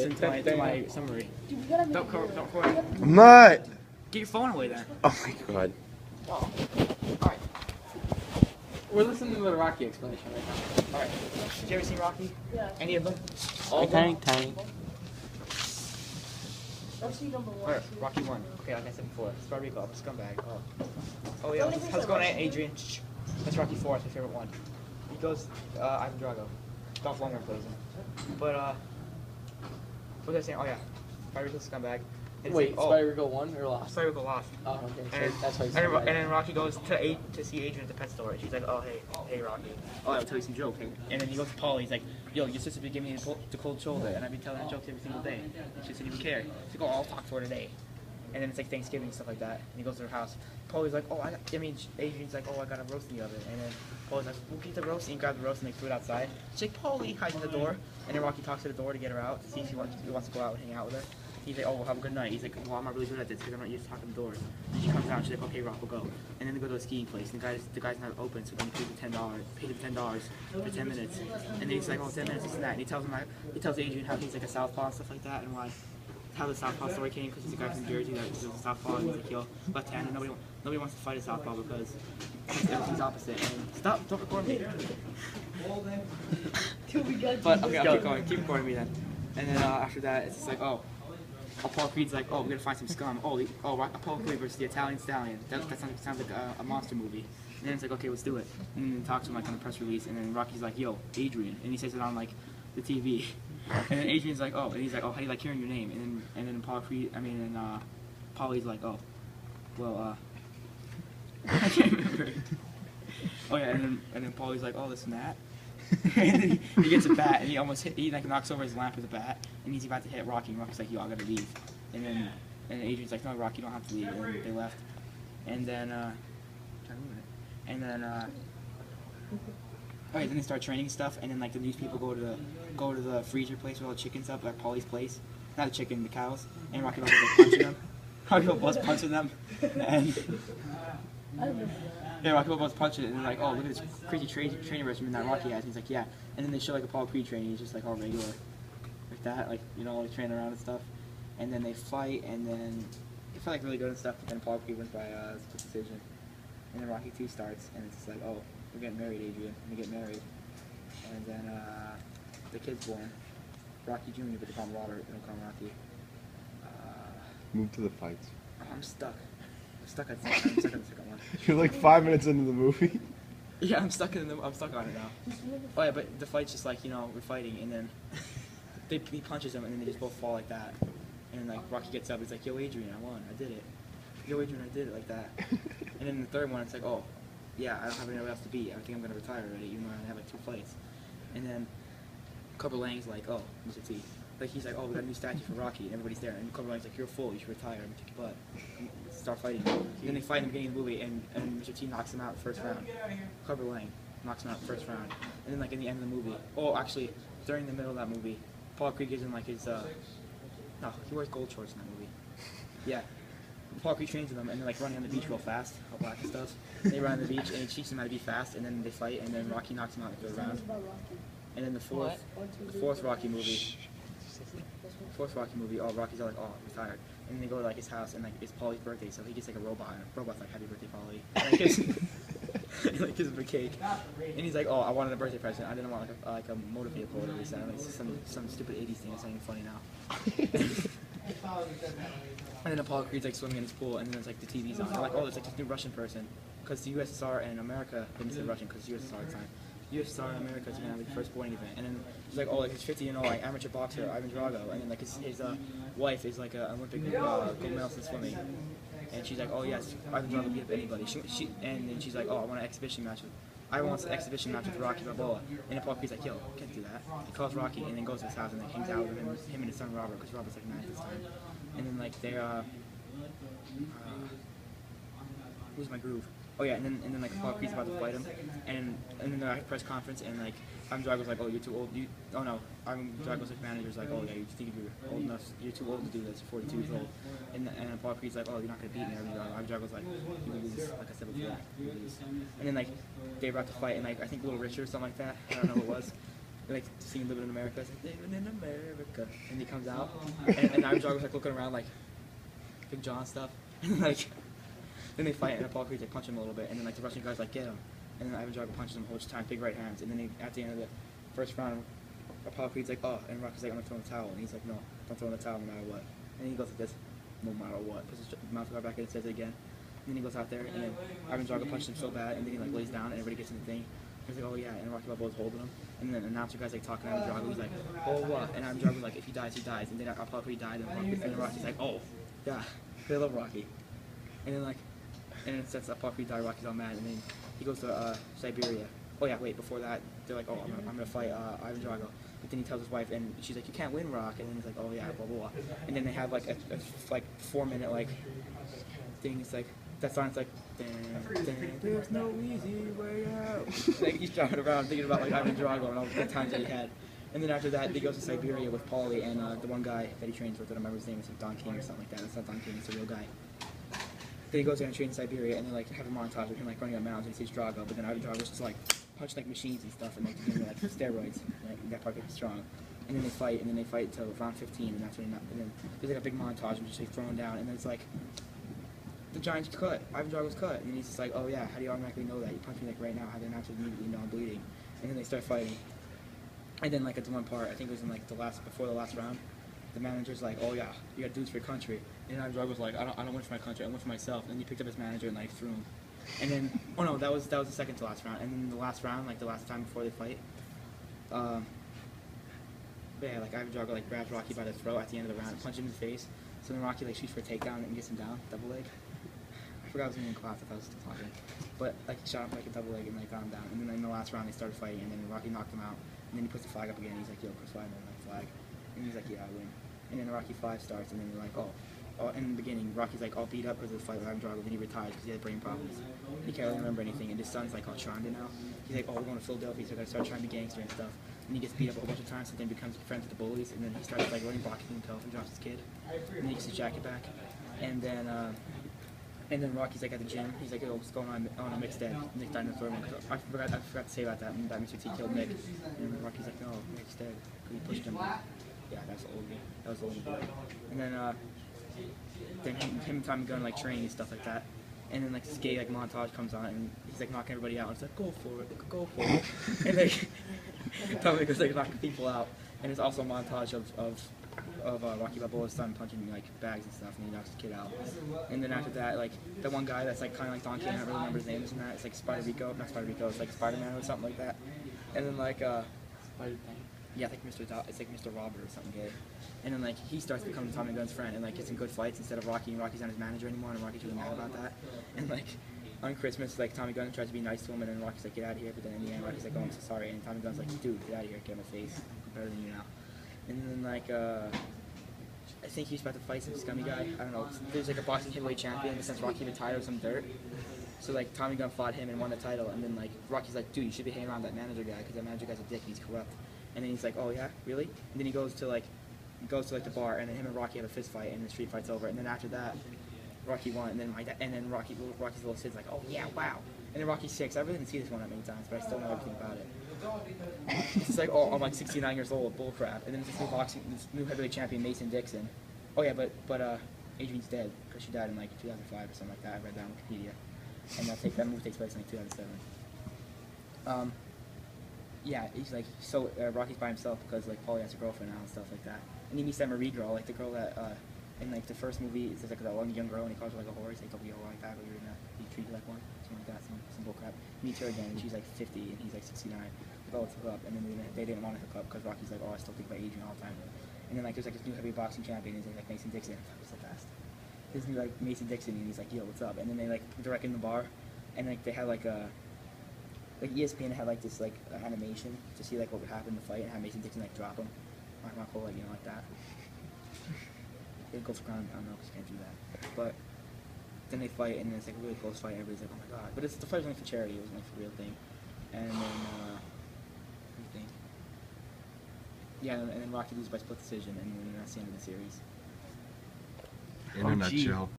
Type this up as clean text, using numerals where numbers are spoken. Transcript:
listen to my summary. Don't record. I'm not. Get your phone away then. Oh my god. Oh. Alright. We're listening to the Rocky explanation right now. Alright. Did you ever see Rocky? Yeah. Any of them? All of them? Tank. Let's see number 1. Alright, Rocky 1. Okay, like I said before. Sparrico, I'm a scumbag. Oh yeah, how's it going, Adrian? Shh. That's Rocky 4, that's my favorite one. He goes, Ivan Drago. Dolph Lundgren plays him. But, what was I saying? Oh yeah. Sparrico's a scumbag. Wait, Spyro 1 or Lost? Spyro lost. Oh, okay. And, So that's why he's and then Rocky goes to see Adrian at the pet store, and she's like, "Oh hey Rocky, oh I'll tell you some joke." And then he goes to Paul, he's like, "Yo, your sister be giving me the cold shoulder, and I've been telling her jokes every single day." And she doesn't even care. She's like, "Oh, I'll talk to her today." And then it's like Thanksgiving and stuff like that. And he goes to her house. Paulie's like, "Oh, Adrian's like, oh, I got a roast in the oven." And then Paulie's like, "We'll get the roast," and he grabs the roast and they threw it outside. She's like, "Paulie," hides in the door, and then Rocky talks to the door to get her out to see if he wants to go out and hang out with her. He's like, "Oh, well, have a good night." He's like, "Well, I'm not really good at this because I'm not used to talking to doors." And she comes out and she's like, "Okay, Rock, we'll go." And then they go to a skiing place, and the guy's not open, so then he pays him $10 for 10 minutes. And then he's like, "Oh, 10 minutes, this and that." And he tells Adrian how he's like a southpaw and stuff like that, and how the southpaw story came, because he's a guy from Jersey that was a southpaw, and he's like, "Yo, left-handed, nobody wants to fight a southpaw because everything's opposite." And stop, don't record me. But okay, I'll keep recording me then. And then after that, it's just like, Apollo Creed's like, "Oh, we're gonna find some scum." Apollo Creed versus the Italian Stallion. That sounds like a monster movie. And then it's like, "Okay, let's do it." And then talks to him like on the press release, and then Rocky's like, "Yo, Adrian," and he says it on like the TV. And then Adrian's like, "Oh," and he's like, "Oh, how do you like hearing your name?" And then Paulie's like, "Oh, well, I can't remember." Oh yeah, and then Paulie's like, "Oh, this and that." And then he gets a bat, and he like knocks over his lamp with a bat, and he's about to hit Rocky, and Rocky's like, "Yo, I gotta leave." And then Adrian's like, "No, Rocky, you don't have to leave." And then they left. And then then they start training stuff, and then like the news people go to the freezer place where all the chickens up, like Paulie's place. Not the chicken, the cows. And Rocky goes punching them. Rocky goes punching them, and yeah, Rocky was punching it, and they're like, "Oh, look at this crazy training regimen that Rocky has." And he's like, "Yeah." And then they show like Apollo Creed training. He's just like all regular, like that, like like training around and stuff. And then they fight, and then they fight like really good and stuff. But then Apollo Creed wins by split decision. And then Rocky 2 starts, and it's just like, "Oh, we're getting married, Adrian. We get married." And then the kid's born, Rocky Jr., but they call him Robert. They don't call him Rocky. Move to the fights. Oh, I'm stuck. I'm stuck on the second one. You're like 5 minutes into the movie. Yeah, I'm stuck on it now. Oh yeah, but the fight's just like, we're fighting, and then he punches him, and then they just both fall like that. And then like Rocky gets up, he's like, "Yo, Adrian, I won, I did it. Yo, Adrian, I did it," like that. And then the third one, it's like, "Oh, yeah, I don't have anywhere else to be. I think I'm gonna retire already, even though I only have like 2 fights." And then Clubber Lang's like, "Oh, Mr. T." Like he's like, "Oh, we got a new statue for Rocky," and everybody's there. And Clubber Lang's like, "You're a fool. You should retire. I'm gonna kick your butt." And start fighting. And then they fight in the beginning of the movie, and Mr. T knocks him out in the first round. Clubber Lang knocks him out in the first round. And then like in the end of the movie, actually during the middle of that movie, Paul Creed gives him like his no, he wears gold shorts in that movie. Yeah. Paul Creed trains them, and they're like running on the beach real fast, all black and stuff. They run on the beach, and he teaches them how to be fast, and then they fight, and then Rocky knocks him out in the third round. And then the fourth Rocky movie, Rocky's all like, "Oh, I'm retired." And then they go to like his house, and like it's Paulie's birthday, so he gets like a robot, and the robot's like, "Happy birthday, Paulie." And like gives him a cake, and he's like, "Oh, I wanted a birthday present. I didn't want like a motor vehicle or whatever he said. Like some stupid 80s thing. It's not even funny now." And then Apollo Creed's like swimming in his pool, and then there's like the TV's on. They're like, "Oh, there's like this new Russian person," because the USSR and America didn't say Russian because USSR at the time. USSR and America is gonna have the first sporting event, and then he's like, "Oh, like his 50 like amateur boxer Ivan Drago," and then like his wife is like an Olympic gold medalist in swimming, and she's like, "Oh yes, Ivan Drago beat up anybody." And then she's like, "Oh, I want an exhibition match with Rocky Balboa," and Apollo Creed's like, "Yo, can't do that." He calls Rocky, and then goes to his house and like hangs out with him and his son Robert, because Robert's like 9 at this time, and then like they who's my groove? Oh yeah, and then like Apollo Creed's about to fight him, and then they're at a press conference, and like Ivan Drago's like, "Oh, you're too old." Ivan Drago's like manager's like, "Oh yeah, you think you're old enough? You're too old to do this. You're 42 years old." And Apollo Creed's like, "Oh, you're not gonna beat me." And Ivan Drago's like, "You will lose." Like I said before, you will lose. And then like they're about to fight, and like I think Little Richard or something like that. I don't know what it was. like singing "Living in America." It's like "Living in America," and he comes out, and Ivan Drago's like looking around like Big John stuff, and like then they fight, and Apollo Creed's like punch him a little bit, and then like the Russian guy's like get him, and then Ivan Drago punches him a whole bunch of times, big right hands, and then at the end of the first round, Apollo Creed's like oh, and Rocky's like I'm gonna throw in the towel, and he's like no, don't throw in the towel no matter what, and he goes like this, no matter what, puts his mouth guard back in and says it again. And then he goes out there, and then Ivan Drago punches him so bad, and then he like lays down, and everybody gets in the thing. He's like, oh yeah, and Rocky Balboa's holding him. And then the announcer guy's like talking to Ivan Drago. He's like, oh what? And Ivan Drago's like, if he dies, he dies. And then Apollo Creed died, and then Rocky's like, oh yeah, they love Rocky. And then like, and then since Apollo Creed died, Rocky's all mad, and then he goes to Siberia. Oh yeah, wait, before that, they're like, oh, I'm gonna fight Ivan Drago. But then he tells his wife, and she's like, you can't win, Rock. And then he's like, oh yeah, blah blah blah. And then they have like a like 4-minute like thing. It's like that song's like, there's no easy way out. Like he's driving around thinking about like Ivan Drago and all the good times that he had. And then after that, he goes to Siberia with Paulie and the one guy that he trains with. I don't remember his name. It's like Don King or something like that. It's not Don King. It's a real guy. Then he goes there and trains in Siberia, and then like have a montage of him like running up mountains and he sees Drago. But then Ivan Drago's just like punching like machines and stuff and like doing like steroids. Like that part gets strong. And then they fight, until round 15, and that's when and then there's like a big montage of just like throwing down, and then it's like the Giant's cut, Ivan Drago's cut, and he's just like, oh yeah, how do you automatically know that? You punch me like right now, how do you not immediately know I'm bleeding? And then they start fighting, and then like at the one part, I think it was in like before the last round, the manager's like, oh yeah, you got dudes for your country, and Ivan Drago's like, I don't win for my country, I win for myself, and then he picked up his manager and like threw him, and then oh no, that was the second to last round, and then the last round, like the last time before they fight, yeah, like Ivan Drago like grabs Rocky by the throat at the end of the round, punches him in the face. So then Rocky like shoots for a takedown and gets him down, double leg. I forgot I was in class, I thought I was still talking. But like he shot him like a double leg and like got him down. And then in the last round they started fighting, and then Rocky knocked him out. And then he puts the flag up again. He's like, yo, Chris Weidman, my flag. And he's like, yeah, I win. And then Rocky 5 starts, and then they're like, oh, in the beginning, Rocky's like all beat up because of the fight with Ivan Drago. Then he retires because he had brain problems. He can't really remember anything. And his son's like all charmed now. He's like, oh, we're going to Philadelphia, so I gotta start trying to be gangster and stuff. And he gets beat up a whole bunch of times, and then becomes friends with the bullies. And then he starts like running boxing himself and drops his kid. And then he gets his jacket back. And then Rocky's like at the gym. He's like, oh, what's going on? Oh, no, Mick's dead. Nick died in the third one. I forgot to say about that. And that Mr. T killed Mick. And Rocky's like, no, Mick's dead. He pushed him. Yeah, that was the old boy. And then him and Tommy Gunn like train and stuff like that. And then like this gay like montage comes on, and he's like knocking everybody out. And it's like, go for it, go for it. And like Tommy goes like knocking people out. And it's also a montage of Rocky Balboa's son punching like bags and stuff, and he knocks the kid out. And then after that, like that one guy that's like kind of like Don King, I don't really remember his name, isn't that? It's like not Spider Rico, it's like Spider-Man or something like that. And then like yeah, it's like Mr. Robert or something gay. And then like he starts becoming Tommy Gunn's friend and like gets in good fights instead of Rocky, and Rocky's not his manager anymore, and Rocky's really mad about that. And like on Christmas, like Tommy Gunn tries to be nice to him, and then Rocky's like, get out of here. But then in the end, Rocky's like, oh, I'm so sorry. And Tommy Gunn's like, dude, get out of here, get on my face. I'm better than you now. And then like I think he's about to fight some scummy guy. I don't know. There's like a boxing heavyweight champion, but since Rocky retired with some dirt, so like Tommy Gunn fought him and won the title. And then like Rocky's like, dude, you should be hanging around that manager guy because that manager guy's a dick and he's corrupt. And then he's like, oh yeah, really? And then he goes to the bar, and then him and Rocky have a fist fight, and the street fight's over. And then after that, Rocky won, and then Rocky's little sid's like, oh yeah, wow. And then Rocky 6. I really didn't see this one that many times, but I still know everything about it. It's like, oh, I'm like 69 years old, bullcrap. And then this new heavyweight champion, Mason Dixon. Oh yeah, but Adrian's dead because she died in like 2005 or something like that. I read that on Wikipedia, and that movie takes place in like 2007. Yeah, he's like, so Rocky's by himself because like Paulie has a girlfriend now and stuff like that. And he meets that Marie girl, like the girl that in like the first movie, it's like that one young girl, and he calls her like a whore. He's like, don't be a whore like that, but you're gonna be treated like one, something like that, some bullcrap. He meets her again, and she's like 50, and he's like 69. Like, oh, let's hook up, and then they didn't want to hook up because Rocky's like, oh, I still think about Adrian all the time. And then like there's like this new heavy boxing champion, and he's like Mason Dixon. Fuck, so fast. This new like Mason Dixon, and he's like, yo, what's up? And then they like direct in the bar, and like they had like ESPN had like this like animation to see like what would happen in the fight and have Mason Dixon like drop him, not cool, like, you know, like that. It goes for ground, I don't know, because you can't do that. But then they fight, and then it's like a really close fight. Everybody's like, oh my god! But the fight was only for charity; it wasn't like for real thing. And then what do you think? Yeah, and then Rocky loses by split decision, and then that's the end of the series. In a nutshell.